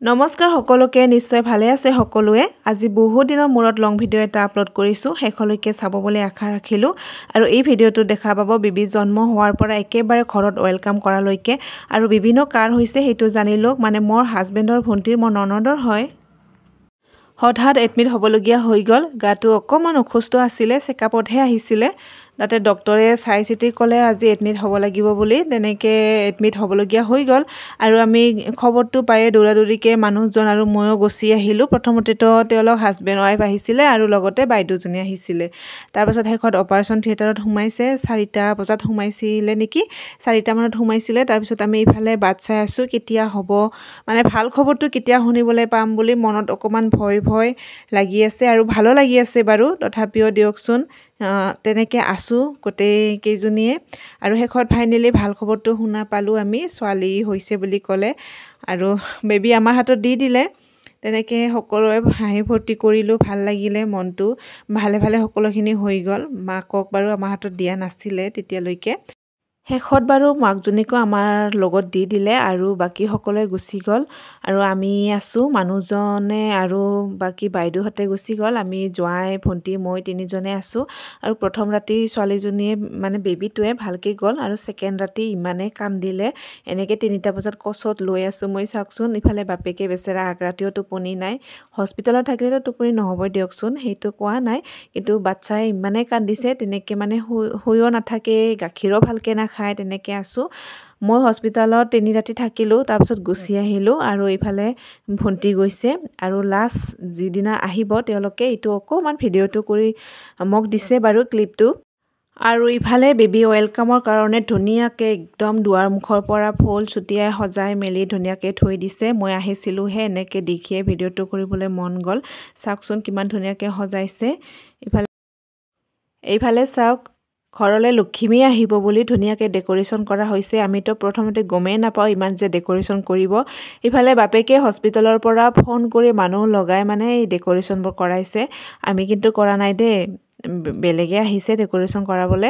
নমস্কাৰ সকলোকে নিশ্চয় ভালে আছে সকলোৱে আজি বহুত দিনৰ মূৰত লং ভিডিও এটা আপলোড কৰিছো হেখলৈকে চাব বুলি আশা ৰাখিলো আৰু এই ভিডিওটো দেখা পাব বিবি জন্ম হোৱাৰ পৰা একেবাৰে ঘৰত ওয়েলকাম কৰালৈকে আৰু বিভিন্ন কাৰ হৈছে হেতু জানিলো মানে মোৰ হাজবেণ্ডৰ ভন্টিৰ মোৰ ননদৰ হয় হঠাৎ এডমিট হ'বলগীয়া হৈ গল গাটো অকমান অসুস্থ আছিল চেকআপতহে আহিছিল তাতে ডক্টৰে চাই চিটি ক'লে আজি এডমিট হ'ব লাগিব বুলি তেনেকে এডমিট হ'বলগীয়া হৈ গল আৰু আমি খবৰটো পায়ে দৌৰাদৌৰিকে মানুহজন আৰু ময়ো গছি আহিলো প্ৰথমতে তো তেওঁলোক হাজবেণ্ড ওয়াইফ আহিছিল আৰু লগতে বাইদেউজনী আহিছিল তাৰ পাছত হেখত অপাৰেচন থিয়েটাৰত সোমাইছে 4টা বজাত সোমাইছিল নেকি 4টা মানত সোমাইছিল তাৰ পিছত আমি ইফালে বাট চাই আছো কেতিয়া হ'ব মানে ভাল খবৰটো কেতিয়া শুনিবলৈ পাম বুলি মনত অকমান ভয় লাগি আছে আৰু ভালো লাগি আছে বাৰু তথাপিও দিয়কচোন তেনেকে আছো গোটেই কেইজনীয়ে আৰু হেখত ফাইনালি ভাল খবৰটো শুনা পালো আমি ছোৱালী হৈছে বুলি ক'লে আৰু বেবী আমাৰ হাতত দি দিলে তেনেকে সকলোৱে হাঁহি ফূৰ্তি কৰিলো ভাল লাগিলে মনটো ভালে সকলোখিনি হৈ গল মাকক বাৰু আমাৰ হাতত দিয়া নাছিল তেতিয়ালৈকে হেখত বাৰু মাকজনীকো আমাৰ লগত দি দিলে আৰু বাকি সকলোৱে গুছি গল আৰু আমি আছো মানুহজনে আৰু বাকি বাইদেউহতে গুছি গল আমি জোৱাই ভন্টি মই তিনিজনে আছো আৰু প্ৰথম ৰাতি ছোৱালীজনীয়ে মানে বেবিটোৱে ভালকে গল আৰু সেকেন্ড ৰাতি ইমানে কান্দিলে এনেকে 3টা বজাত কচত লৈ আছো মই চাওকচোন ইফালে বাপেকে বেচেৰা আগৰাতিও টোপনি নাই হস্পিটালত থাকিলে টোপনি নহব দিয়কচোন হেতু কোৱা নাই কিন্তু বাচ্চাই ইমানে কান্দিছে তেনেকে মানে হৈও নাথাকে গাখীৰো ভালকে নাখায় তেনেকে আছো মই হস্পিটালত 3 ৰাতি থাকিলো তাৰ পিছত গুছি আহিলো আৰু ইফালে ভন্টি গৈছে আৰু লাষ্ট যিদিনা আহিব তেওঁলোকে ইটো অকমান ভিডিওটো কৰি মোক দিছে বাৰু ক্লিপটো আৰু ইফালে বেবি ওয়েলকামৰ কাৰণে ধুনিয়াকে একদম দুৱাৰ মুখৰ পৰা ফুল ছটিয়াই সজাই মেলি ধুনিয়াকে থৈ দিছে মই আহিছিলো হে এনেকে দেখিয়ে ভিডিওটো কৰিবলৈ মন গল চাওকচোন কিমান ধুনিয়াকে সজাইছে এইফালে চাওক ঘৰলে লক্ষ্মী আহিব বুলি ধুনিয়াকে ডেকোৰেশন কৰা হৈছে আমিতো প্ৰথমতে গমেই নাপাও ইমান যে ডেকোৰেশন কৰিব ইফালে বাপেকে হস্পিটালৰ পৰা ফোন কৰি মানুহ লগাই মানে এই ডেকোৰেশনবোৰ কৰাইছে আমি কিন্তু কৰা নাই দে বেলেগে আহিছে ডেকোৰেশন কৰাবলে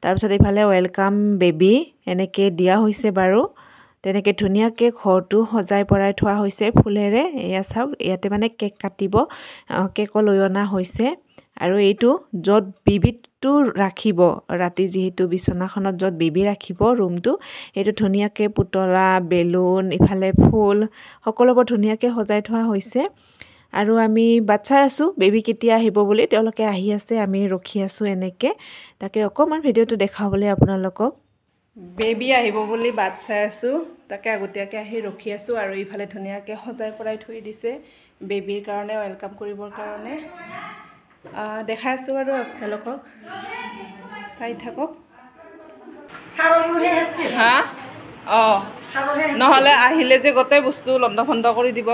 তাৰ পিছত ইফালে ওয়েলকাম বেবি এনেকে দিয়া হৈছে বাৰু তেনেকে ধুনিয়াকে ঘৰটো সজাই পৰাই থোৱা হৈছে ফুলেৰে এয়া চাওক ইয়াতে মানে কেক কাটিব কেক লৈ অনা হৈছে আৰু এইটো যত বিবিটো ৰাখিব ৰাতি যেহেতু বিছনাখনত যত বিবি ৰাখিব ৰুমটো এইটো ধুনিয়াকে পুতলা বেলুন ইফালে ফুল সকলোবোৰ ধুনিয়াকে সজাই থোৱা হৈছে আৰু আমি বাচ্চা আছো বেবি কেতিয়া আহিব বুলি তেওঁলোকে আহি আছে আমি ৰখি আছো এনেকে তাকে অকমান ভিডিওটো দেখাবলৈ আপোনালোকক বেবি আহিব বুলি বাচ্চা আছো তাকে আগতিয়াকে আহি ৰখি আছো আৰু ইফালে ধুনিয়াকে সজাই পৰাই থৈ দিছে বেবিৰ কাৰণে ওয়েলকাম কৰিবৰ কাৰণে দেখাই আছো আৰু আপোনালোকক চাই থাকক হা নহলে আহিলে যে গোটেই বস্তু লণ্ডভণ্ড কৰি দিব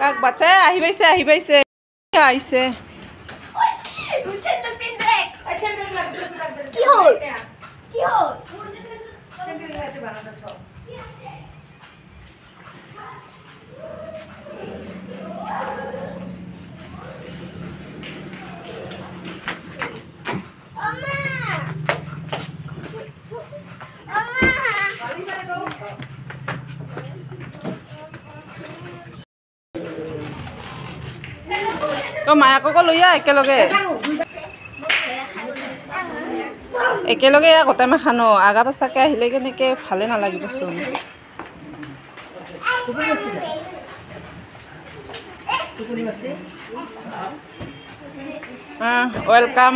কাক বাচ্চা আহি পাইছে আহিছে কি হল মায়াকক লৈ একেলগে গোটেই মাহ খানো আগা পাছাকে আহিলে কেনেকে ভালে নালাগিবচোন ওয়েলকাম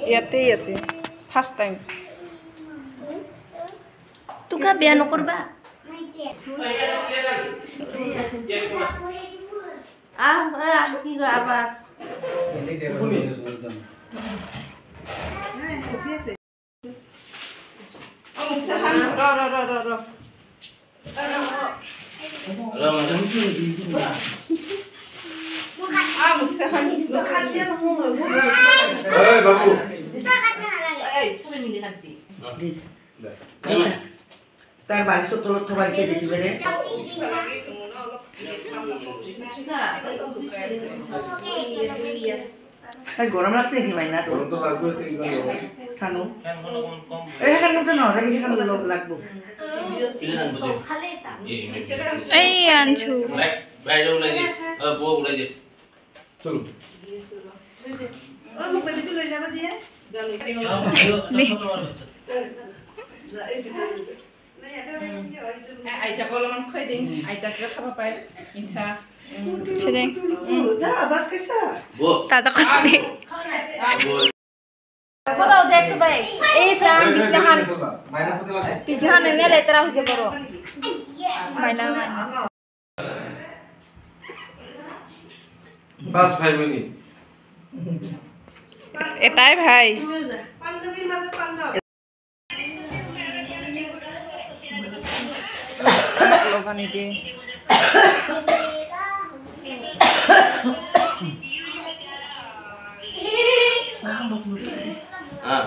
ইয়াতে ফার্স্ট টাইম তোকা বেয়া নকৰবা কি গো আবাস তার বাইশো তলত বাইশে যেতে পারে তাই গরম লাগছে নাকি মাইনা তো সানু এখানে তো না দেখি সানু লাগবো এই আনছু বাইরে উলাই দে বউ উলাই দে চলো ও মুখ বেবি তো লই যাবা দিয়ে আইতা কলমান খাই দিন আইতাকে খাব পায় মিঠা সেদিন যা বাস কেসা বউ দাদা কাটে বউ কোথাও দেখছো ভাই এই সাম বিছনাখান এনে লেতেরা হয়ে যাবে বড় মাইনা বাস 5 মিনিট এটাই ভাই পাঞ্জাবির মাঝে পাঞ্জাব পানি দিয়ে হ্যাঁ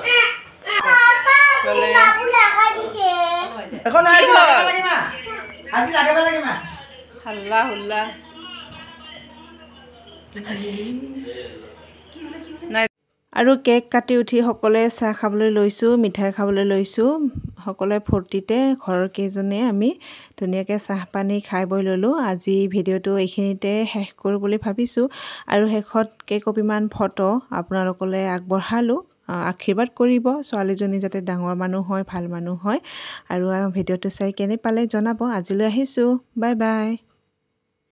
এখন আজি লাগাব লাগে না হাল্লা হুল্লা আৰু কেক কাটি উঠি সকলোৱে চাহ খাবলৈ লৈছোঁ মিঠাই খাবলৈ লৈছোঁ সকলোৱে ফূৰ্তিতে ঘৰৰ কেইজনে আমি ধুনীয়াকৈ চাহ পানী খাই বৈ ল'লোঁ আজি ভিডিঅ'টো এইখিনিতে শেষ কৰোঁ বুলি ভাবিছোঁ আৰু শেষত কেইকপিমান ফটো আপোনালোকলৈ আগবঢ়ালোঁ আশীৰ্বাদ কৰিব ছোৱালীজনী যাতে ডাঙৰ মানুহ হয় ভাল মানুহ হয় আৰু ভিডিঅ'টো চাই কেনে পালে জনাব আজিলৈ আহিছোঁ বাই বাই